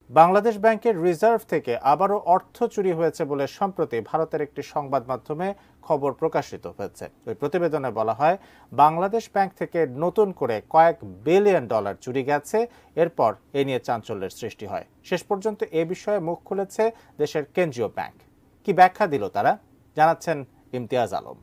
বাংলাদেশ ব্যাংকের রিজার্ভ থেকে আবারও অর্থ চুরি হয়েছে বলে সম্প্রতি ভারতের একটি সংবাদ মাধ্যমে খবর প্রকাশিত হয়েছে। ওই প্রতিবেদনে বলা হয়, বাংলাদেশ ব্যাংক থেকে নতুন করে কয়েক বিলিয়ন ডলার চুরি গেছে। এরপর এ নিয়ে চাঞ্চল্যের সৃষ্টি হয়। শেষ পর্যন্ত এ বিষয়ে মুখ খুলেছে দেশের কেন্দ্রীয় ব্যাংক। কি ব্যাখ্যা দিল তারা, জানাচ্ছেন ইমতিয়াজ আলম।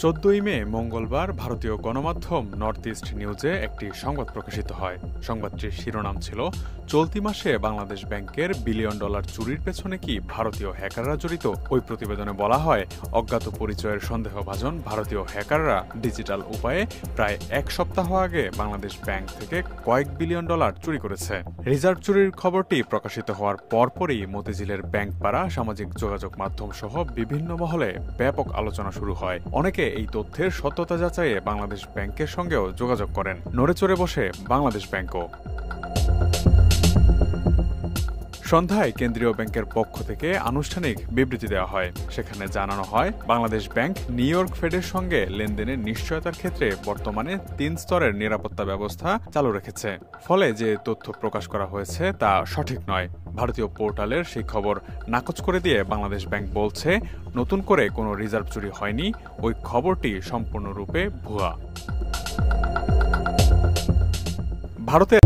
14 মে মঙ্গলবার ভারতীয় গণমাধ্যম নর্থ ইস্ট নিউজে একটি সংবাদ প্রকাশিত হয়। সংবাদটির শিরোনাম ছিল, চলতি মাসে বাংলাদেশ ব্যাংকের বিলিয়ন ডলার চুরির পেছনে কি ভারতীয় হ্যাকাররা জড়িত। ওই প্রতিবেদনে বলা হয়, অজ্ঞাত পরিচয়ের সন্দেহভাজন ভারতীয় হ্যাকাররা ডিজিটাল উপায়ে প্রায় এক সপ্তাহ আগে বাংলাদেশ ব্যাংক থেকে কয়েক বিলিয়ন ডলার চুরি করেছে। রিজার্ভ চুরির খবরটি প্রকাশিত হওয়ার পরপরই মতিঝিলের ব্যাংকপাড়া, সামাজিক যোগাযোগ মাধ্যম সহ বিভিন্ন মহলে ব্যাপক আলোচনা শুরু হয়। অনেকে এই তথ্যের সত্যতা যাচাইয়ে বাংলাদেশ ব্যাংকের সঙ্গেও যোগাযোগ করেন। নড়েচড়ে বসে বাংলাদেশ ব্যাংকও। সন্ধ্যায় কেন্দ্রীয় ব্যাংকের পক্ষ থেকে আনুষ্ঠানিক বিবৃতি দেওয়া হয়। সেখানে জানানো হয়, বাংলাদেশ ব্যাংক নিউ ইয়র্ক ফেডের সঙ্গে লেনদেনের নিশ্চয়তার ক্ষেত্রে বর্তমানে 3 স্তরের নিরাপত্তা ব্যবস্থা চালু রেখেছে। ফলে যে তথ্য প্রকাশ করা হয়েছে তা সঠিক নয়। ভারতীয় পোর্টালের সেই খবর নাকচ করে দিয়ে বাংলাদেশ ব্যাংক বলছে, নতুন করে কোনো রিজার্ভ চুরি হয়নি, ওই খবরটি সম্পূর্ণরূপে ভুয়া। ভারতের